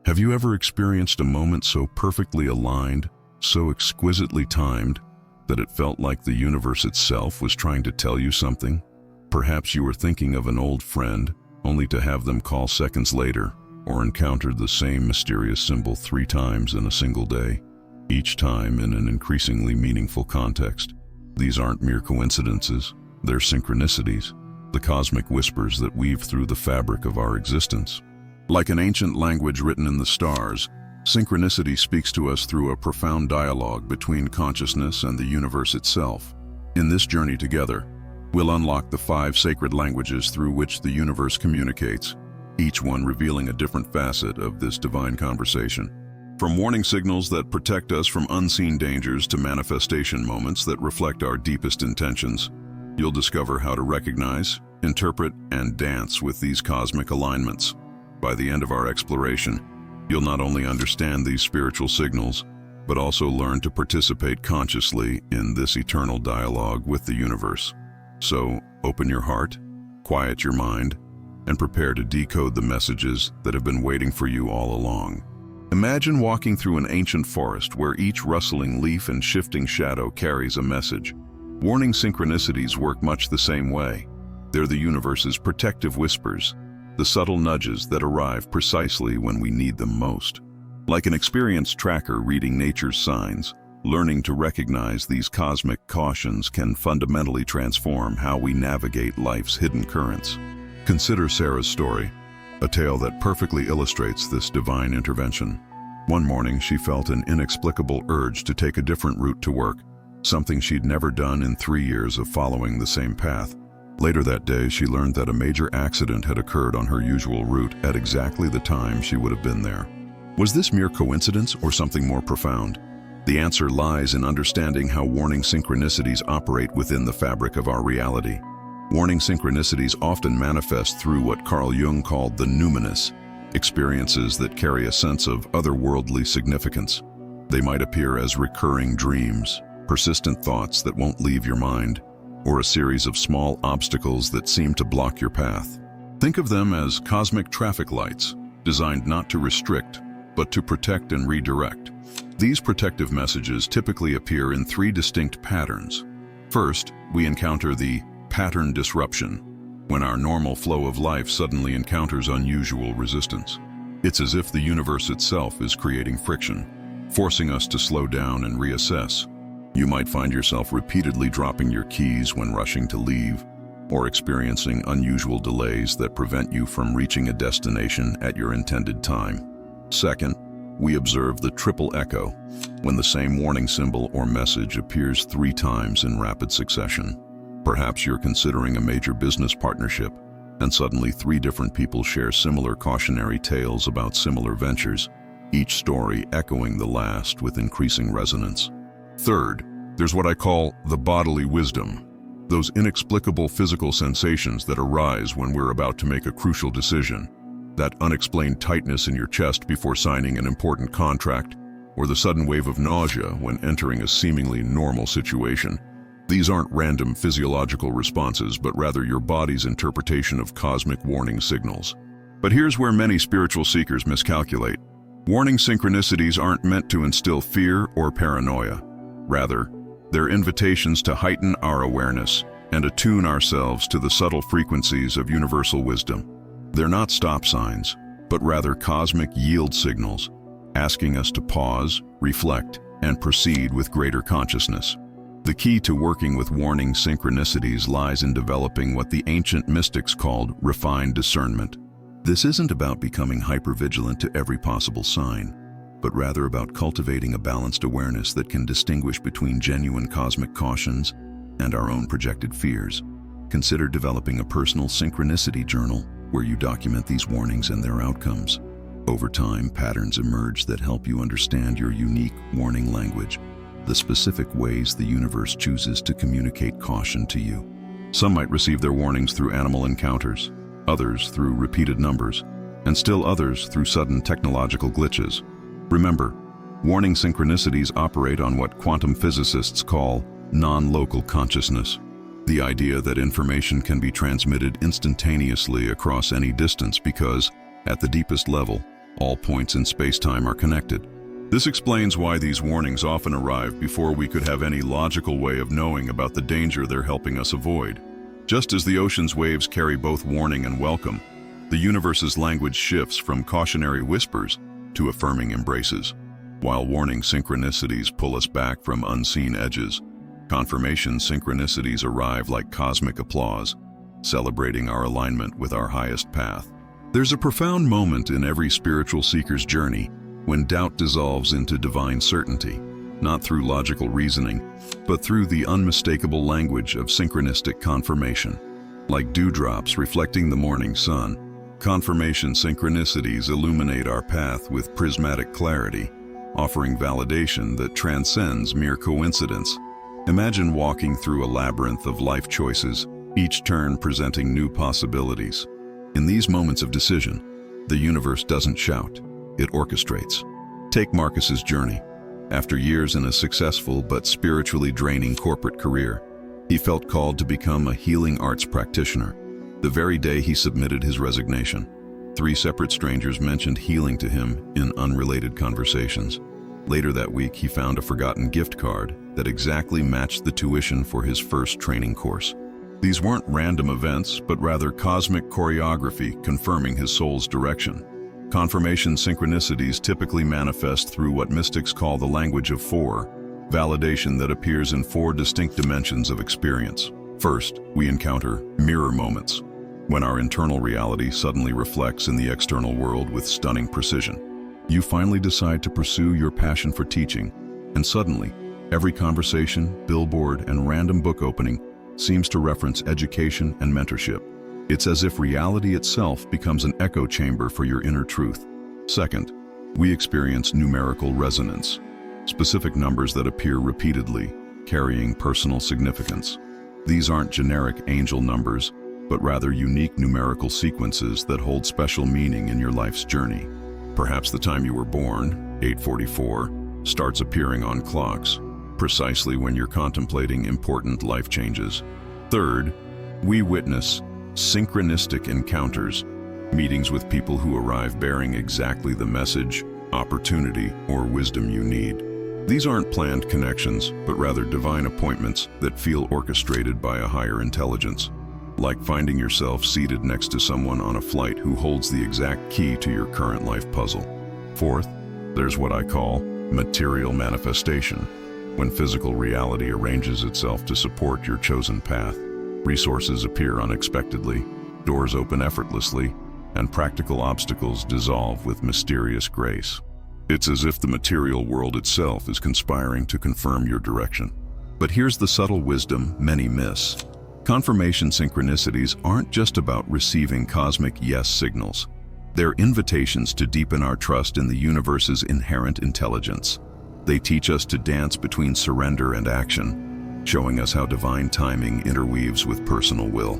Have you ever experienced a moment so perfectly aligned, so exquisitely timed, that it felt like the universe itself was trying to tell you something? Perhaps you were thinking of an old friend, only to have them call seconds later, or encountered the same mysterious symbol 3 times in a single day, each time in an increasingly meaningful context. These aren't mere coincidences, they're synchronicities, the cosmic whispers that weave through the fabric of our existence. Like an ancient language written in the stars, synchronicity speaks to us through a profound dialogue between consciousness and the universe itself. In this journey together, we'll unlock the 5 sacred languages through which the universe communicates, each one revealing a different facet of this divine conversation. From warning signals that protect us from unseen dangers to manifestation moments that reflect our deepest intentions, you'll discover how to recognize, interpret, and dance with these cosmic alignments. By the end of our exploration, you'll not only understand these spiritual signals, but also learn to participate consciously in this eternal dialogue with the universe. So, open your heart, quiet your mind, and prepare to decode the messages that have been waiting for you all along. Imagine walking through an ancient forest where each rustling leaf and shifting shadow carries a message. Warning synchronicities work much the same way. They're the universe's protective whispers, the subtle nudges that arrive precisely when we need them most. Like an experienced tracker reading nature's signs, learning to recognize these cosmic cautions can fundamentally transform how we navigate life's hidden currents. Consider Sarah's story, a tale that perfectly illustrates this divine intervention. One morning, she felt an inexplicable urge to take a different route to work, something she'd never done in 3 years of following the same path. Later that day, she learned that a major accident had occurred on her usual route at exactly the time she would have been there. Was this mere coincidence or something more profound? The answer lies in understanding how warning synchronicities operate within the fabric of our reality. Warning synchronicities often manifest through what Carl Jung called the numinous, experiences that carry a sense of otherworldly significance. They might appear as recurring dreams, persistent thoughts that won't leave your mind, or a series of small obstacles that seem to block your path. Think of them as cosmic traffic lights, designed not to restrict, but to protect and redirect. These protective messages typically appear in 3 distinct patterns. First, we encounter the pattern disruption, when our normal flow of life suddenly encounters unusual resistance. It's as if the universe itself is creating friction, forcing us to slow down and reassess. You might find yourself repeatedly dropping your keys when rushing to leave, or experiencing unusual delays that prevent you from reaching a destination at your intended time. Second, we observe the triple echo, when the same warning symbol or message appears 3 times in rapid succession. Perhaps you're considering a major business partnership, and suddenly 3 different people share similar cautionary tales about similar ventures, each story echoing the last with increasing resonance. Third, there's what I call the bodily wisdom, those inexplicable physical sensations that arise when we're about to make a crucial decision, that unexplained tightness in your chest before signing an important contract, or the sudden wave of nausea when entering a seemingly normal situation. These aren't random physiological responses, but rather your body's interpretation of cosmic warning signals. But here's where many spiritual seekers miscalculate. Warning synchronicities aren't meant to instill fear or paranoia. Rather, they're invitations to heighten our awareness and attune ourselves to the subtle frequencies of universal wisdom. They're not stop signs, but rather cosmic yield signals, asking us to pause, reflect, and proceed with greater consciousness. The key to working with warning synchronicities lies in developing what the ancient mystics called refined discernment. This isn't about becoming hypervigilant to every possible sign, but rather about cultivating a balanced awareness that can distinguish between genuine cosmic cautions and our own projected fears. Consider developing a personal synchronicity journal where you document these warnings and their outcomes. Over time, patterns emerge that help you understand your unique warning language, the specific ways the universe chooses to communicate caution to you. Some might receive their warnings through animal encounters, others through repeated numbers, and still others through sudden technological glitches. Remember, warning synchronicities operate on what quantum physicists call non-local consciousness, the idea that information can be transmitted instantaneously across any distance because, at the deepest level, All points in space-time are connected. This explains why these warnings often arrive before we could have any logical way of knowing about the danger they're helping us avoid. Just as the ocean's waves carry both warning and welcome, the universe's language shifts from cautionary whispers to affirming embraces. While warning synchronicities pull us back from unseen edges, confirmation synchronicities arrive like cosmic applause, celebrating our alignment with our highest path. There's a profound moment in every spiritual seeker's journey when doubt dissolves into divine certainty, not through logical reasoning, but through the unmistakable language of synchronistic confirmation. Like dewdrops reflecting the morning sun, confirmation synchronicities illuminate our path with prismatic clarity, offering validation that transcends mere coincidence. Imagine walking through a labyrinth of life choices, each turn presenting new possibilities. In these moments of decision, the universe doesn't shout, it orchestrates. Take Marcus's journey. After years in a successful but spiritually draining corporate career, he felt called to become a healing arts practitioner. The very day he submitted his resignation, 3 separate strangers mentioned healing to him in unrelated conversations. Later that week, he found a forgotten gift card that exactly matched the tuition for his first training course. These weren't random events, but rather cosmic choreography confirming his soul's direction. Confirmation synchronicities typically manifest through what mystics call the language of 4, validation that appears in 4 distinct dimensions of experience. First, we encounter mirror moments, when our internal reality suddenly reflects in the external world with stunning precision. You finally decide to pursue your passion for teaching, and suddenly, every conversation, billboard, and random book opening seems to reference education and mentorship. It's as if reality itself becomes an echo chamber for your inner truth. Second, we experience numerical resonance, specific numbers that appear repeatedly, carrying personal significance. These aren't generic angel numbers, but rather unique numerical sequences that hold special meaning in your life's journey. Perhaps the time you were born, 844, starts appearing on clocks, precisely when you're contemplating important life changes. Third, we witness synchronistic encounters, meetings with people who arrive bearing exactly the message, opportunity, or wisdom you need. These aren't planned connections, but rather divine appointments that feel orchestrated by a higher intelligence. Like finding yourself seated next to someone on a flight who holds the exact key to your current life puzzle. Fourth, there's what I call material manifestation, when physical reality arranges itself to support your chosen path. Resources appear unexpectedly, doors open effortlessly, and practical obstacles dissolve with mysterious grace. It's as if the material world itself is conspiring to confirm your direction. But here's the subtle wisdom many miss. Confirmation synchronicities aren't just about receiving cosmic yes signals. They're invitations to deepen our trust in the universe's inherent intelligence. They teach us to dance between surrender and action, showing us how divine timing interweaves with personal will.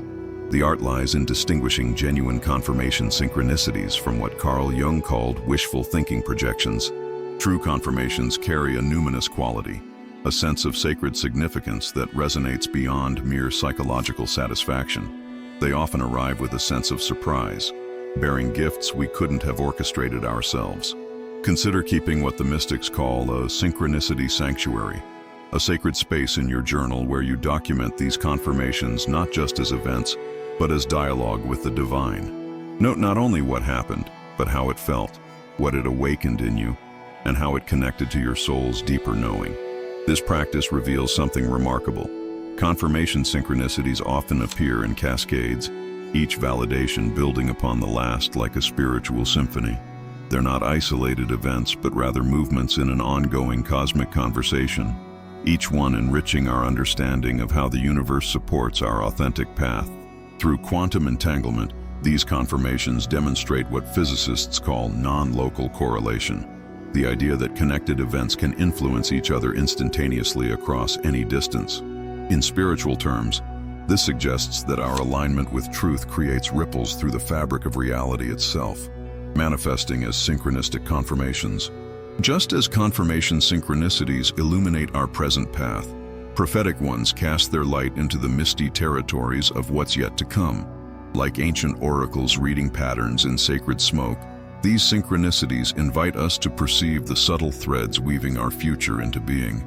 The art lies in distinguishing genuine confirmation synchronicities from what Carl Jung called wishful thinking projections. True confirmations carry a numinous quality, a sense of sacred significance that resonates beyond mere psychological satisfaction. They often arrive with a sense of surprise, bearing gifts we couldn't have orchestrated ourselves. Consider keeping what the mystics call a synchronicity sanctuary, a sacred space in your journal where you document these confirmations not just as events, but as dialogue with the divine. Note not only what happened, but how it felt, what it awakened in you, and how it connected to your soul's deeper knowing. This practice reveals something remarkable. Confirmation synchronicities often appear in cascades, each validation building upon the last like a spiritual symphony. They're not isolated events, but rather movements in an ongoing cosmic conversation, each one enriching our understanding of how the universe supports our authentic path. Through quantum entanglement, these confirmations demonstrate what physicists call non-local correlation, the idea that connected events can influence each other instantaneously across any distance. In spiritual terms, this suggests that our alignment with truth creates ripples through the fabric of reality itself, manifesting as synchronistic confirmations. Just as confirmation synchronicities illuminate our present path, prophetic ones cast their light into the misty territories of what's yet to come. Like ancient oracles reading patterns in sacred smoke, These synchronicities invite us to perceive the subtle threads weaving our future into being.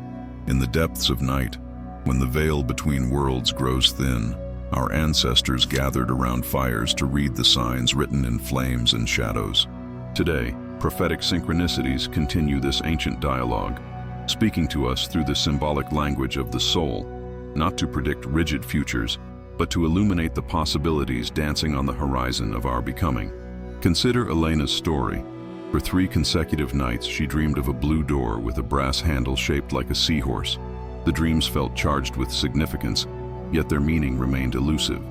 In the depths of night, when the veil between worlds grows thin, our ancestors gathered around fires to read the signs written in flames and shadows. Today, prophetic synchronicities continue this ancient dialogue, speaking to us through the symbolic language of the soul, not to predict rigid futures, but to illuminate the possibilities dancing on the horizon of our becoming. Consider Elena's story. For 3 consecutive nights, she dreamed of a blue door with a brass handle shaped like a seahorse. The dreams felt charged with significance, yet their meaning remained elusive.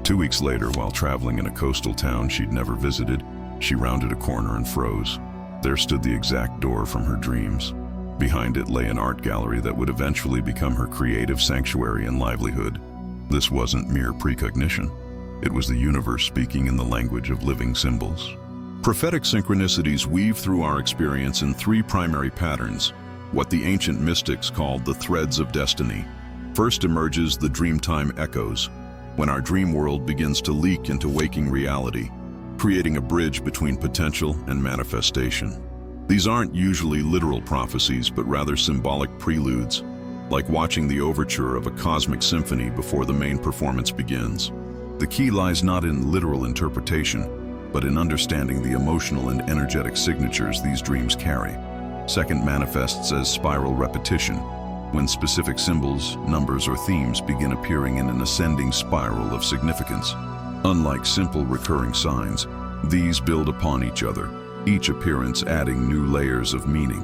2 weeks later, while traveling in a coastal town she'd never visited, she rounded a corner and froze. There stood the exact door from her dreams. Behind it lay an art gallery that would eventually become her creative sanctuary and livelihood. This wasn't mere precognition. It was the universe speaking in the language of living symbols. Prophetic synchronicities weave through our experience in 3 primary patterns, what the ancient mystics called the threads of destiny. First emerges the dreamtime echoes, when our dream world begins to leak into waking reality, creating a bridge between potential and manifestation. These aren't usually literal prophecies, but rather symbolic preludes, like watching the overture of a cosmic symphony before the main performance begins. The key lies not in literal interpretation, but in understanding the emotional and energetic signatures these dreams carry. Second manifests as spiral repetition, when specific symbols, numbers, or themes begin appearing in an ascending spiral of significance. Unlike simple recurring signs, these build upon each other, each appearance adding new layers of meaning.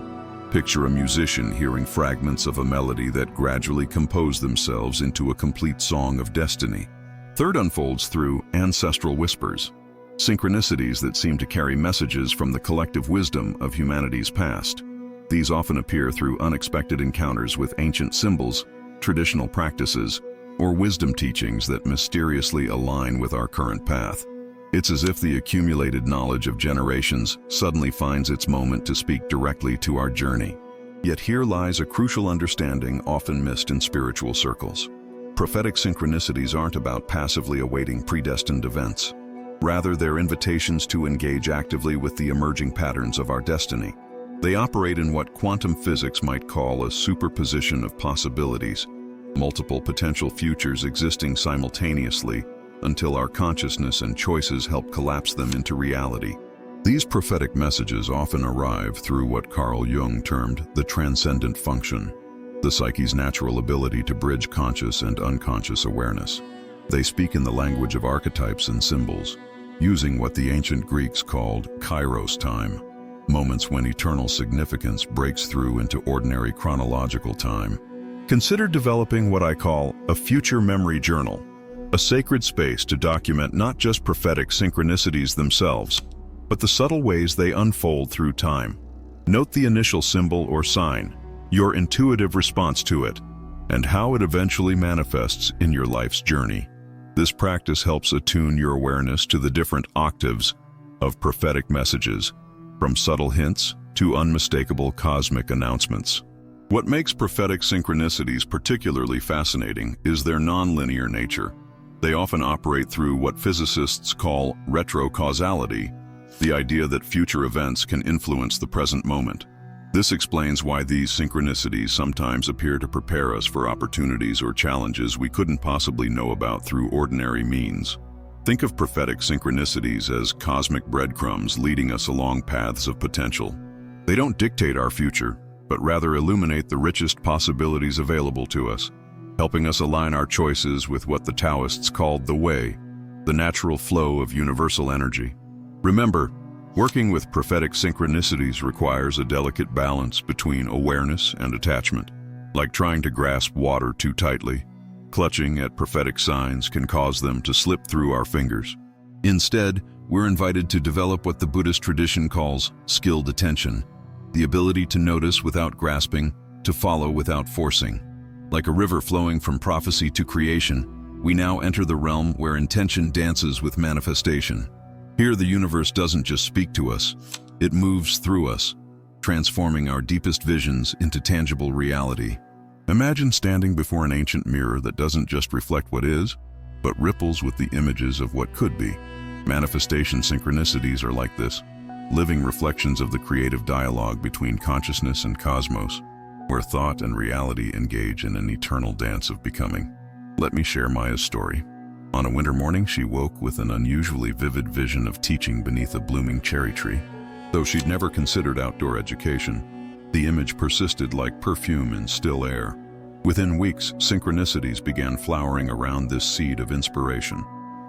Picture a musician hearing fragments of a melody that gradually compose themselves into a complete song of destiny. Third unfolds through ancestral whispers, synchronicities that seem to carry messages from the collective wisdom of humanity's past. These often appear through unexpected encounters with ancient symbols, traditional practices, or wisdom teachings that mysteriously align with our current path. It's as if the accumulated knowledge of generations suddenly finds its moment to speak directly to our journey. Yet here lies a crucial understanding often missed in spiritual circles. Prophetic synchronicities aren't about passively awaiting predestined events. Rather, they're invitations to engage actively with the emerging patterns of our destiny. They operate in what quantum physics might call a superposition of possibilities, multiple potential futures existing simultaneously until our consciousness and choices help collapse them into reality. These prophetic messages often arrive through what Carl Jung termed the transcendent function, the psyche's natural ability to bridge conscious and unconscious awareness. They speak in the language of archetypes and symbols, using what the ancient Greeks called kairos time, moments when eternal significance breaks through into ordinary chronological time. Consider developing what I call a future memory journal, a sacred space to document not just prophetic synchronicities themselves, but the subtle ways they unfold through time. Note the initial symbol or sign, your intuitive response to it, and how it eventually manifests in your life's journey. This practice helps attune your awareness to the different octaves of prophetic messages, from subtle hints to unmistakable cosmic announcements. What makes prophetic synchronicities particularly fascinating is their nonlinear nature. They often operate through what physicists call retrocausality, the idea that future events can influence the present moment. This explains why these synchronicities sometimes appear to prepare us for opportunities or challenges we couldn't possibly know about through ordinary means. Think of prophetic synchronicities as cosmic breadcrumbs leading us along paths of potential. They don't dictate our future, but rather illuminate the richest possibilities available to us, helping us align our choices with what the Taoists called the way, the natural flow of universal energy. Remember, working with prophetic synchronicities requires a delicate balance between awareness and attachment. Like trying to grasp water too tightly, clutching at prophetic signs can cause them to slip through our fingers. Instead, we're invited to develop what the Buddhist tradition calls skilled attention, the ability to notice without grasping, to follow without forcing. Like a river flowing from prophecy to creation, we now enter the realm where intention dances with manifestation. Here, the universe doesn't just speak to us, it moves through us, transforming our deepest visions into tangible reality. Imagine standing before an ancient mirror that doesn't just reflect what is, but ripples with the images of what could be. Manifestation synchronicities are like this. living reflections of the creative dialogue between consciousness and cosmos, where thought and reality engage in an eternal dance of becoming. Let me share Maya's story. On a winter morning, she woke with an unusually vivid vision of teaching beneath a blooming cherry tree. Though she'd never considered outdoor education, the image persisted like perfume in still air. Within weeks, synchronicities began flowering around this seed of inspiration.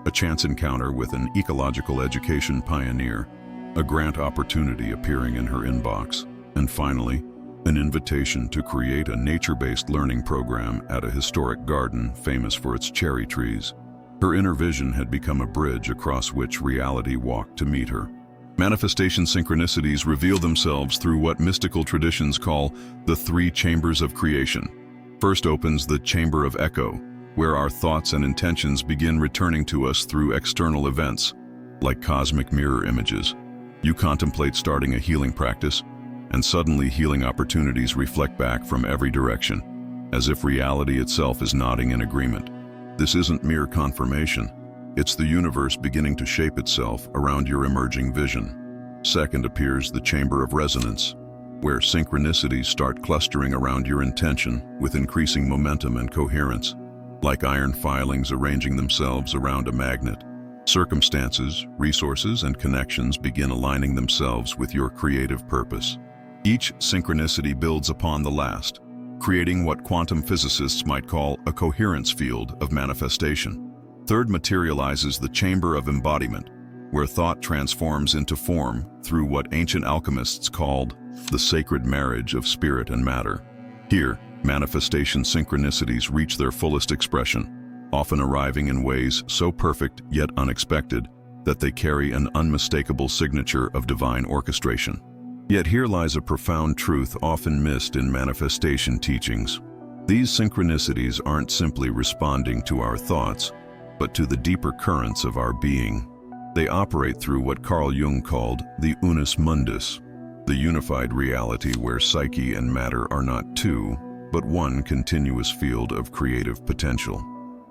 A chance encounter with an ecological education pioneer, a grant opportunity appearing in her inbox, and finally, an invitation to create a nature-based learning program at a historic garden famous for its cherry trees. Her inner vision had become a bridge across which reality walked to meet her. Manifestation synchronicities reveal themselves through what mystical traditions call the three chambers of creation. First opens the chamber of echo, where our thoughts and intentions begin returning to us through external events, like cosmic mirror images. You contemplate starting a healing practice, and suddenly healing opportunities reflect back from every direction, as if reality itself is nodding in agreement. This isn't mere confirmation. It's the universe beginning to shape itself around your emerging vision. Second appears the chamber of resonance, where synchronicities start clustering around your intention with increasing momentum and coherence. Like iron filings arranging themselves around a magnet, circumstances, resources, and connections begin aligning themselves with your creative purpose. Each synchronicity builds upon the last, creating what quantum physicists might call a coherence field of manifestation. Third materializes the chamber of embodiment, where thought transforms into form through what ancient alchemists called the sacred marriage of spirit and matter. Here, manifestation synchronicities reach their fullest expression, often arriving in ways so perfect yet unexpected that they carry an unmistakable signature of divine orchestration. Yet here lies a profound truth often missed in manifestation teachings. These synchronicities aren't simply responding to our thoughts, but to the deeper currents of our being. They operate through what Carl Jung called the unus mundus, the unified reality where psyche and matter are not two, but one continuous field of creative potential.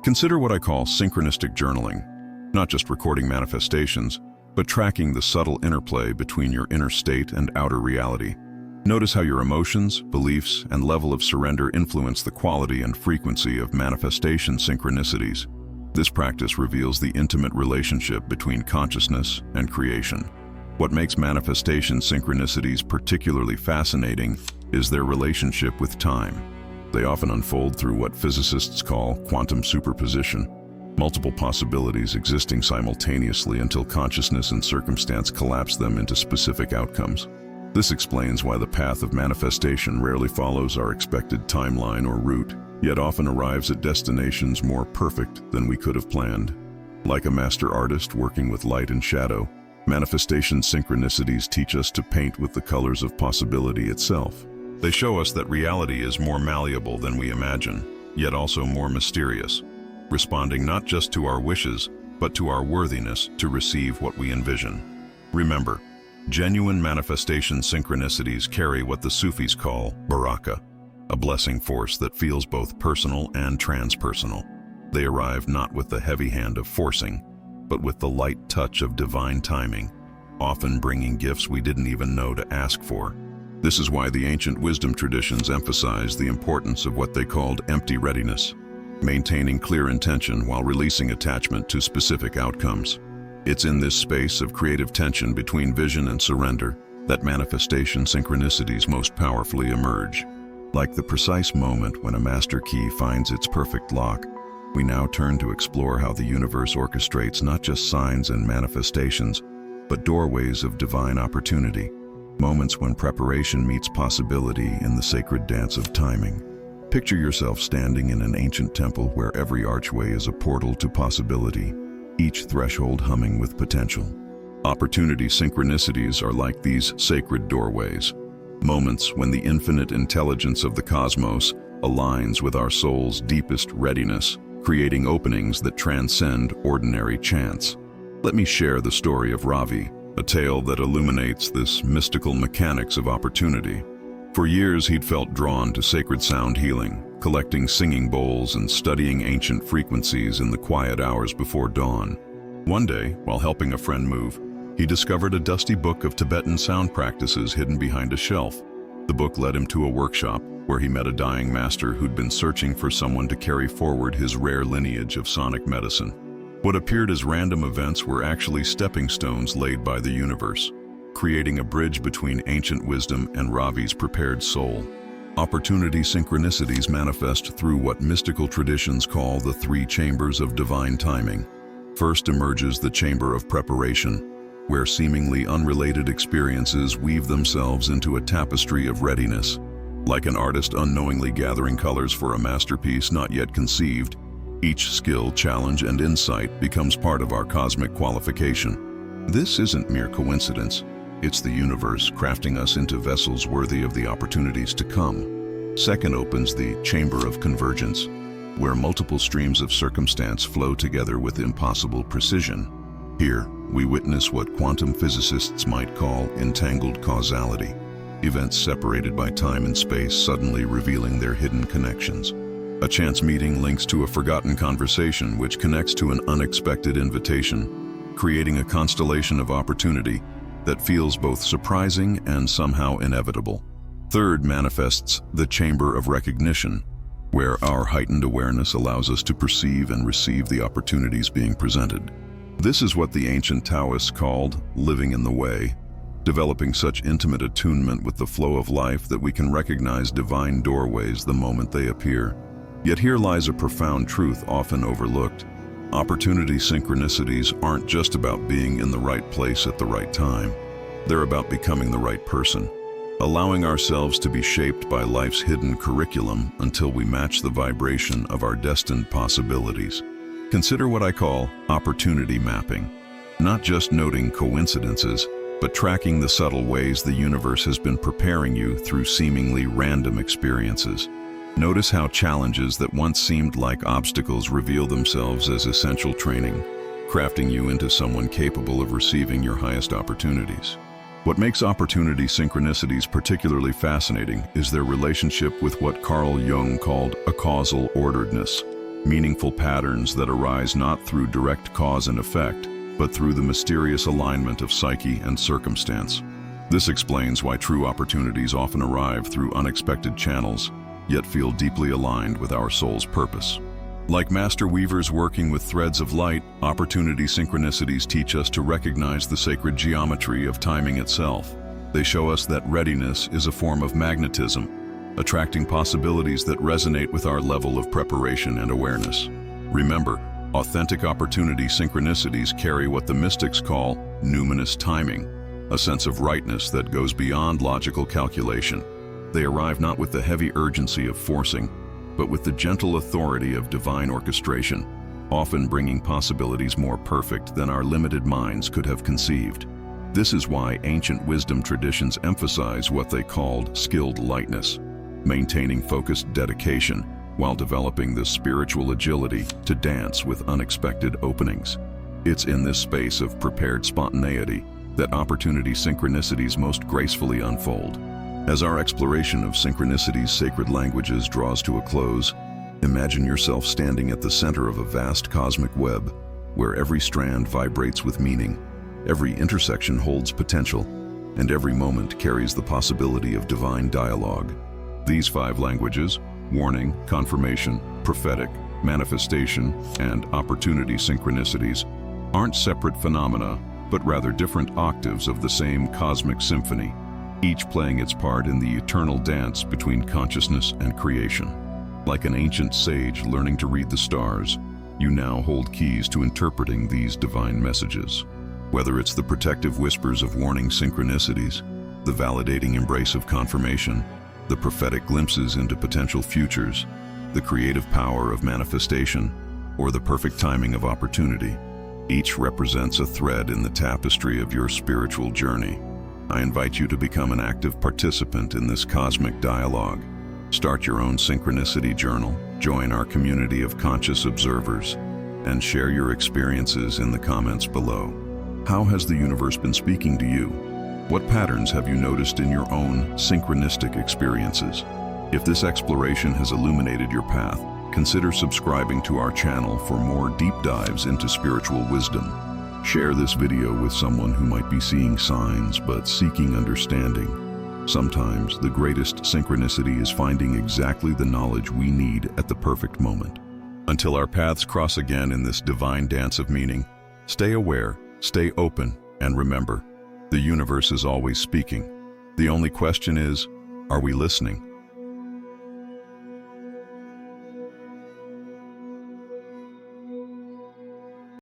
Consider what I call synchronistic journaling, not just recording manifestations, but tracking the subtle interplay between your inner state and outer reality. Notice how your emotions, beliefs, and level of surrender influence the quality and frequency of manifestation synchronicities. This practice reveals the intimate relationship between consciousness and creation. What makes manifestation synchronicities particularly fascinating is their relationship with time. They often unfold through what physicists call quantum superposition, multiple possibilities existing simultaneously until consciousness and circumstance collapse them into specific outcomes. This explains why the path of manifestation rarely follows our expected timeline or route, yet often arrives at destinations more perfect than we could have planned. Like a master artist working with light and shadow, manifestation synchronicities teach us to paint with the colors of possibility itself. They show us that reality is more malleable than we imagine, yet also more mysterious, responding not just to our wishes, but to our worthiness to receive what we envision. Remember, genuine manifestation synchronicities carry what the Sufis call baraka, a blessing force that feels both personal and transpersonal. They arrive not with the heavy hand of forcing, but with the light touch of divine timing, often bringing gifts we didn't even know to ask for. This is why the ancient wisdom traditions emphasize the importance of what they called empty readiness, maintaining clear intention while releasing attachment to specific outcomes. It's in this space of creative tension between vision and surrender that manifestation synchronicities most powerfully emerge. Like the precise moment when a master key finds its perfect lock, we now turn to explore how the universe orchestrates not just signs and manifestations, but doorways of divine opportunity, moments when preparation meets possibility in the sacred dance of timing. Picture yourself standing in an ancient temple where every archway is a portal to possibility, each threshold humming with potential. Opportunity synchronicities are like these sacred doorways, moments when the infinite intelligence of the cosmos aligns with our soul's deepest readiness, creating openings that transcend ordinary chance. Let me share the story of Ravi, a tale that illuminates this mystical mechanics of opportunity. For years he'd felt drawn to sacred sound healing, collecting singing bowls and studying ancient frequencies in the quiet hours before dawn. One day, while helping a friend move, He discovered a dusty book of Tibetan sound practices hidden behind a shelf. The book led him to a workshop where he met a dying master who'd been searching for someone to carry forward his rare lineage of sonic medicine. What appeared as random events were actually stepping stones laid by the universe, creating a bridge between ancient wisdom and Ravi's prepared soul. Opportunity synchronicities manifest through what mystical traditions call the three chambers of divine timing. First emerges the chamber of preparation, where seemingly unrelated experiences weave themselves into a tapestry of readiness. Like an artist unknowingly gathering colors for a masterpiece not yet conceived, each skill, challenge, and insight becomes part of our cosmic qualification. This isn't mere coincidence. It's the universe crafting us into vessels worthy of the opportunities to come. Second opens the chamber of convergence, where multiple streams of circumstance flow together with impossible precision. Here, we witness what quantum physicists might call entangled causality, events separated by time and space suddenly revealing their hidden connections. A chance meeting links to a forgotten conversation which connects to an unexpected invitation, creating a constellation of opportunity that feels both surprising and somehow inevitable. Third manifests the chamber of recognition, where our heightened awareness allows us to perceive and receive the opportunities being presented. This is what the ancient Taoists called living in the way, developing such intimate attunement with the flow of life that we can recognize divine doorways the moment they appear. Yet here lies a profound truth often overlooked. Opportunity synchronicities aren't just about being in the right place at the right time. They're about becoming the right person, allowing ourselves to be shaped by life's hidden curriculum until we match the vibration of our destined possibilities. Consider what I call opportunity mapping. Not just noting coincidences, but tracking the subtle ways the universe has been preparing you through seemingly random experiences. Notice how challenges that once seemed like obstacles reveal themselves as essential training, crafting you into someone capable of receiving your highest opportunities. What makes opportunity synchronicities particularly fascinating is their relationship with what Carl Jung called acausal orderedness, meaningful patterns that arise not through direct cause and effect, but through the mysterious alignment of psyche and circumstance. This explains why true opportunities often arrive through unexpected channels, yet feel deeply aligned with our soul's purpose. Like master weavers working with threads of light, opportunity synchronicities teach us to recognize the sacred geometry of timing itself. They show us that readiness is a form of magnetism, attracting possibilities that resonate with our level of preparation and awareness. Remember, authentic opportunity synchronicities carry what the mystics call numinous timing, a sense of rightness that goes beyond logical calculation. They arrive not with the heavy urgency of forcing, but with the gentle authority of divine orchestration, often bringing possibilities more perfect than our limited minds could have conceived. This is why ancient wisdom traditions emphasize what they called skilled lightness, maintaining focused dedication while developing the spiritual agility to dance with unexpected openings. It's in this space of prepared spontaneity that opportunity synchronicities most gracefully unfold. As our exploration of synchronicity's sacred languages draws to a close, imagine yourself standing at the center of a vast cosmic web, where every strand vibrates with meaning, every intersection holds potential, and every moment carries the possibility of divine dialogue. These 5 languages, warning, confirmation, prophetic, manifestation, and opportunity synchronicities, aren't separate phenomena, but rather different octaves of the same cosmic symphony, each playing its part in the eternal dance between consciousness and creation. Like an ancient sage learning to read the stars, you now hold keys to interpreting these divine messages. Whether it's the protective whispers of warning synchronicities, the validating embrace of confirmation, the prophetic glimpses into potential futures, the creative power of manifestation, or the perfect timing of opportunity, each represents a thread in the tapestry of your spiritual journey. I invite you to become an active participant in this cosmic dialogue. Start your own synchronicity journal, join our community of conscious observers, and share your experiences in the comments below. How has the universe been speaking to you? What patterns have you noticed in your own synchronistic experiences? If this exploration has illuminated your path, consider subscribing to our channel for more deep dives into spiritual wisdom. Share this video with someone who might be seeing signs but seeking understanding. Sometimes the greatest synchronicity is finding exactly the knowledge we need at the perfect moment. Until our paths cross again in this divine dance of meaning, stay aware, stay open, and remember, the universe is always speaking. The only question is, are we listening?